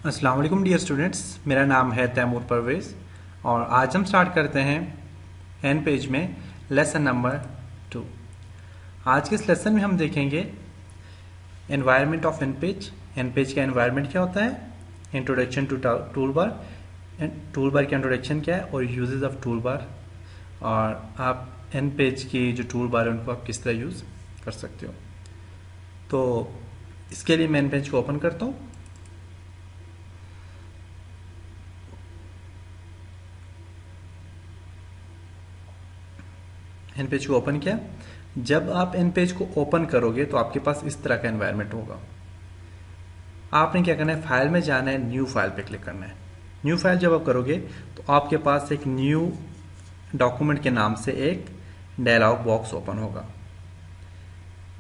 अस्सलाम वालेकुम dear students, मेरा नाम है तैमूर परवेज़ और आज हम स्टार्ट करते हैं एन पेज में लेसन नंबर 2। आज के इस लेसन में हम देखेंगे environment of InPage. InPage का एनवायरनमेंट क्या होता है, introduction to toolbar, toolbar की इंट्रोडक्शन क्या है और यूजेस ऑफ टूल बार, और आप एन पेज की जो टूल बार है उनको आप किस तरह यूज़ कर सकते हो। तो इसके लिए मैं एन पेज को ओपन करता हूँ। एन पेज को ओपन किया। जब आप एन पेज को ओपन करोगे तो आपके पास इस तरह का एनवायरनमेंट होगा। आपने क्या करना है, फाइल में जाना है, न्यू फाइल पे क्लिक करना है। न्यू फाइल जब आप करोगे तो आपके पास एक न्यू डॉक्यूमेंट के नाम से एक डायलॉग बॉक्स ओपन होगा।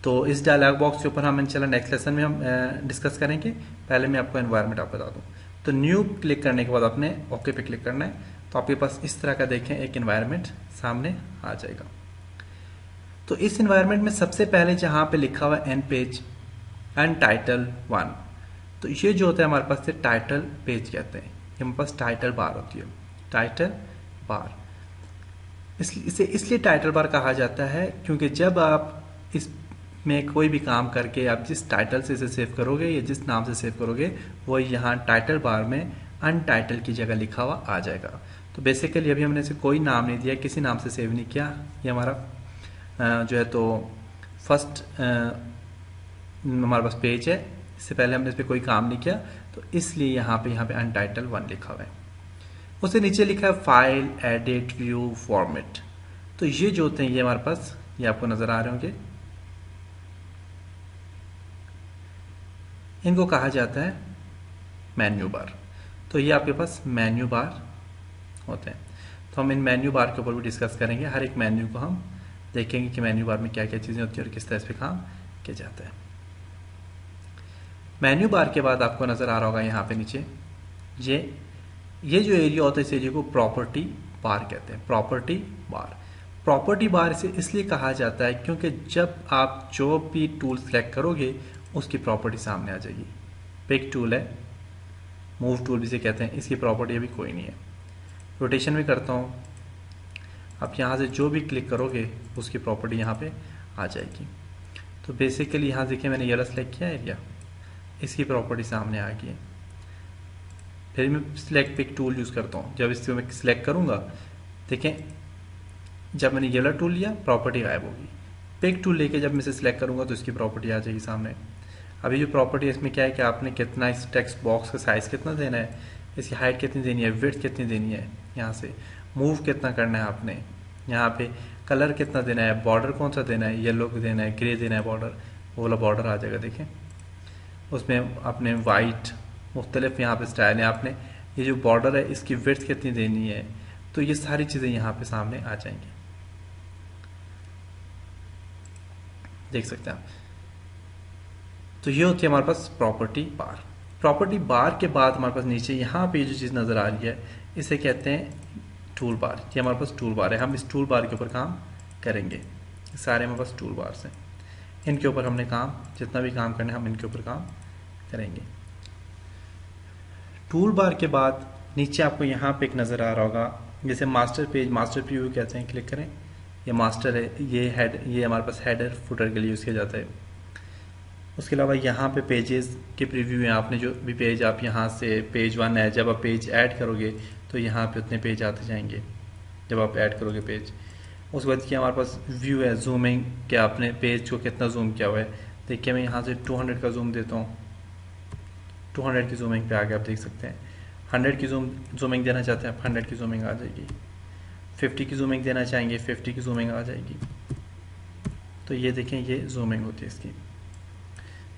तो इस डायलॉग बॉक्स के ऊपर हम इंशाल्लाह नेक्स्ट लेसन में हम डिस्कस करेंगे। पहले मैं आपको एनवायरनमेंट आप बता दूं। तो न्यू क्लिक करने के बाद आपने ओके पे क्लिक करना है, तो आपके पास इस तरह का देखें एक एनवायरनमेंट सामने आ जाएगा। तो इस एनवायरनमेंट में सबसे पहले जहां पे लिखा हुआ एन पेज एंड टाइटल 1, तो ये जो होता है हमारे पास से टाइटल पेज कहते हैं। ये हमारे पास टाइटल बार होती है, टाइटल बार। इसे इसलिए टाइटल बार कहा जाता है क्योंकि जब आप इस में कोई भी काम करके आप जिस टाइटल से इसे सेव करोगे या जिस नाम से सेव करोगे वो यहाँ टाइटल बार में अनटाइटल की जगह लिखा हुआ आ जाएगा। तो बेसिकली अभी हमने इसे कोई नाम नहीं दिया, किसी नाम से सेव नहीं किया। ये हमारा जो है तो फर्स्ट हमारे पास पेज है, इससे पहले हमने इस पर कोई काम नहीं किया, तो इसलिए यहाँ पे अनटाइटल 1 लिखा हुआ है। उससे नीचे लिखा है फाइल, एडिट, व्यू, फॉर्मेट। तो ये जो होते हैं ये हमारे पास, ये आपको नजर आ रहे होंगे, इनको कहा जाता है मेन्यू बार। तो ये आपके पास मेन्यू बार होते हैं। तो हम इन मेन्यू बार के ऊपर भी डिस्कस करेंगे। हर एक मेन्यू को हम देखेंगे कि मेन्यू बार में क्या क्या चीज़ें होती है और किस तरह इस पर काम किया जाता है। मेन्यू बार के बाद आपको नज़र आ रहा होगा यहाँ पे नीचे ये जो एरिया होता है इस एरिया को प्रॉपर्टी बार कहते हैं। प्रॉपर्टी बार, प्रॉपर्टी बार इसे इसलिए कहा जाता है क्योंकि जब आप जो भी टूल सेलेक्ट करोगे उसकी प्रॉपर्टी सामने आ जाएगी। पिक टूल है, मूव टूल भी से कहते हैं, इसकी प्रॉपर्टी अभी कोई नहीं है। रोटेशन भी करता हूँ, आप यहाँ से जो भी क्लिक करोगे उसकी प्रॉपर्टी यहाँ पे आ जाएगी। तो बेसिकली यहाँ देखिए मैंने येलो सेलेक्ट किया एरिया, इसकी प्रॉपर्टी सामने आ गई है। फिर मैं सिलेक्ट पिक टूल यूज़ करता हूँ। जब इसको मैं सिलेक्ट करूँगा, देखें जब मैंने येलो टूल लिया प्रॉपर्टी गायब होगी। पिक टूल लेके जब मैं इसे सिलेक्ट करूँगा तो इसकी प्रॉपर्टी आ जाएगी सामने। अभी जो प्रॉपर्टी है इसमें क्या है कि आपने कितना इस टेक्स्ट बॉक्स का साइज़ कितना देना है, इसकी हाइट कितनी देनी है, विड्थ कितनी देनी है, यहाँ से मूव कितना करना है आपने, यहाँ पे कलर कितना देना है, बॉर्डर कौन सा देना है, येलो देना है, ग्रे देना है बॉर्डर, वो वाला बॉर्डर आ जाएगा। देखें उसमें आपने वाइट मुख्तलिफ यहाँ पे स्टाइल है, आपने ये जो बॉर्डर है इसकी विड्थ कितनी देनी है, तो ये सारी चीज़ें यहाँ पे सामने आ जाएंगी, देख सकते हैं आप। तो ये होती है हमारे पास प्रॉपर्टी बार। प्रॉपर्टी बार के बाद हमारे पास नीचे यहाँ पे जो चीज़ नज़र आ रही है इसे कहते हैं टूल बार। ये हमारे पास टूल बार है, हम इस टूल बार के ऊपर काम करेंगे। सारे हमारे पास टूल बार हैं, इनके ऊपर हमने काम, जितना भी काम करना है हम इनके ऊपर काम करेंगे। टूल बार के बाद नीचे आपको यहाँ पे एक नज़र आ रहा होगा, जैसे मास्टर पेज, मास्टर प्रीव्यू कहते हैं, क्लिक करें। ये मास्टर है, ये हेड, ये हमारे पास हेडर फुटर के लिए यूज़ किया जाता है। उसके अलावा यहाँ पे पेजेस के प्रीव्यू हैं, आपने जो भी पेज आप यहाँ से पेज 1 है, जब आप पेज ऐड करोगे तो यहाँ पे उतने पेज आते जाएंगे जब आप ऐड करोगे पेज। उसके बाद क्या हमारे पास व्यू है, जूमिंग, क्या आपने पेज को कितना जूम किया हुआ है। देखिए मैं यहाँ से 200 का जूम देता हूँ, 200 की जूमिंग पे आ गया, आप देख सकते हैं। 100 की जूमिंग देना चाहते हैं आप, 100 की जूमिंग आ जाएगी। 50 की जूमिंग देना चाहेंगे, 50 की जूमिंग आ जाएगी। तो ये देखें ये जूमिंग होती है इसकी।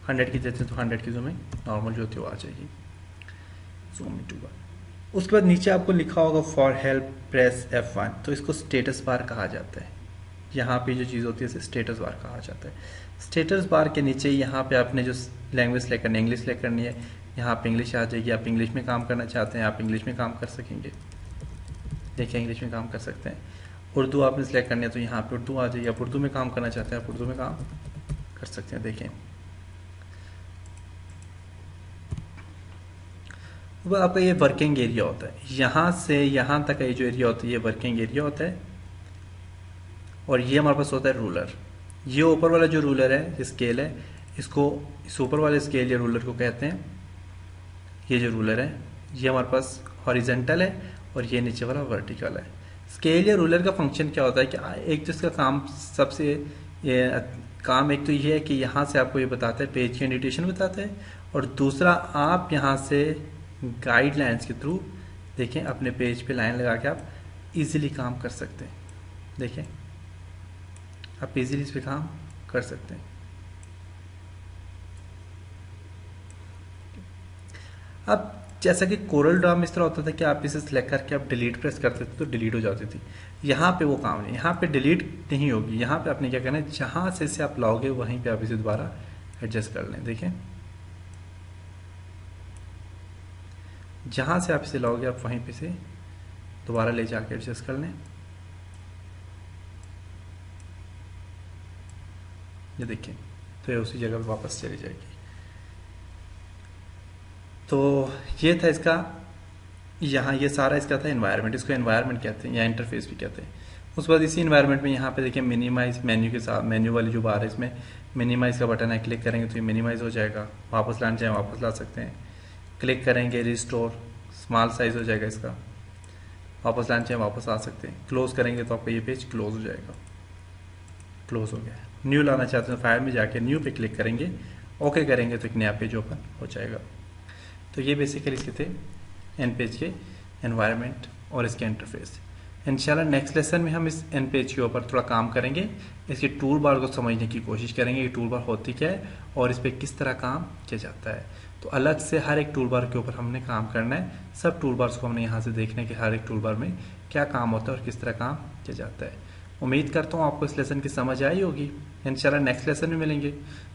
100 की देते हैं तो 100 की जूमिंग नॉर्मल जो होती है वो आ जाएगी, जूम टू बार। उसके बाद नीचे आपको लिखा होगा फॉर हेल्प प्रेस F1, तो इसको स्टेटस बार कहा जाता है। यहाँ पे जो चीज़ होती है इसे स्टेटस बार कहा जाता है। स्टेटस बार के नीचे यहाँ पे आपने जो लैंग्वेज सेलेक्ट करनी है, इंग्लिश सेलेक्ट करनी है, यहाँ पे इंग्लिश आ जाएगी। आप इंग्लिश में काम करना चाहते हैं आप इंग्लिश में काम कर सकेंगे, देखिए इंग्लिश में काम कर सकते हैं। उर्दू आपने सेलेक्ट करनी है तो यहाँ पे उर्दू आ जाएगी, आप उर्दू में काम करना चाहते हैं आप उर्दू में काम कर सकते हैं। देखें वो आपका ये वर्किंग एरिया होता है, यहाँ से यहाँ तक का ये जो एरिया होता है ये वर्किंग एरिया होता है, और ये हमारे पास होता है रूलर। ये ऊपर वाला जो रूलर है, स्केल है, इसको इस ऊपर वाले स्केल या रूलर को कहते हैं। ये जो रूलर है ये हमारे पास हॉरिजेंटल है और ये नीचे वाला वर्टिकल है। स्केल या रूलर का फंक्शन क्या होता है कि एक तो इसका काम सबसे ये काम एक तो ये है कि यहाँ से आपको ये बताता है, पेज की इंडिकेशन बताता है, और दूसरा आप यहाँ से गाइडलाइंस के थ्रू देखें अपने पेज पे लाइन लगा के आप इजीली काम कर सकते हैं। देखें आप इजीली इस पे काम कर सकते हैं। अब जैसा कि कोरल ड्रा में इस तरह होता था कि आप इसे सिलेक्ट करके आप डिलीट प्रेस करते थे तो डिलीट हो जाती थी। यहाँ पे वो काम नहीं, यहाँ पे डिलीट नहीं होगी। यहाँ पे आपने क्या करना है, जहाँ से इसे आप लाओगे वहीं पे आप इसे दोबारा एडजस्ट कर लें। देखें जहाँ से आप इसे लाओगे आप वहीं पे से दोबारा ले जाके एडजस्ट कर लें। ये देखिए तो ये उसी जगह पे वापस चली जाएगी। तो ये था इसका, यहाँ ये सारा इसका था एनवायरनमेंट, इसको एनवायरनमेंट कहते हैं या इंटरफेस भी कहते हैं। उसके बाद इसी एनवायरनमेंट में यहाँ पे देखिए मिनिमाइज मेन्यू के साथ, मेन्यू वाली जो बार है इसमें मिनिमाइज का बटन है, क्लिक करेंगे तो ये मिनिमाइज हो जाएगा। वापस लाना चाहें वापस ला सकते हैं, क्लिक करेंगे रिस्टोर, स्मॉल साइज हो जाएगा इसका, वापस लाना चाहें वापस आ सकते हैं। क्लोज करेंगे तो आपका ये पेज क्लोज हो जाएगा, क्लोज हो गया। न्यू लाना चाहते हैं फाइल में जाके न्यू पे क्लिक करेंगे, ओके करेंगे तो एक नया पेज ओपन हो जाएगा। तो ये बेसिकली इसके थे एन पेज के एनवायरनमेंट और इसके इंटरफेस। इंशाल्लाह नेक्स्ट लेसन में हम इस एन पेज के ऊपर थोड़ा काम करेंगे, इसकी टूल बार को समझने की कोशिश करेंगे कि टूल बार होती क्या है और इस पर किस तरह काम किया जाता है। तो अलग से हर एक टूल बार के ऊपर हमने काम करना है। सब टूल बार्स को हमने यहाँ से देखने के हर एक टूल बार में क्या काम होता है और किस तरह काम किया जाता है। उम्मीद करता हूँ आपको इस लेसन की समझ आई होगी। इंशाल्लाह नेक्स्ट लेसन में मिलेंगे,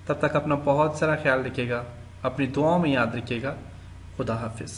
तब तक अपना बहुत सारा ख्याल रखिएगा, अपनी दुआओं में याद रखिएगा। खुदा हाफिज़।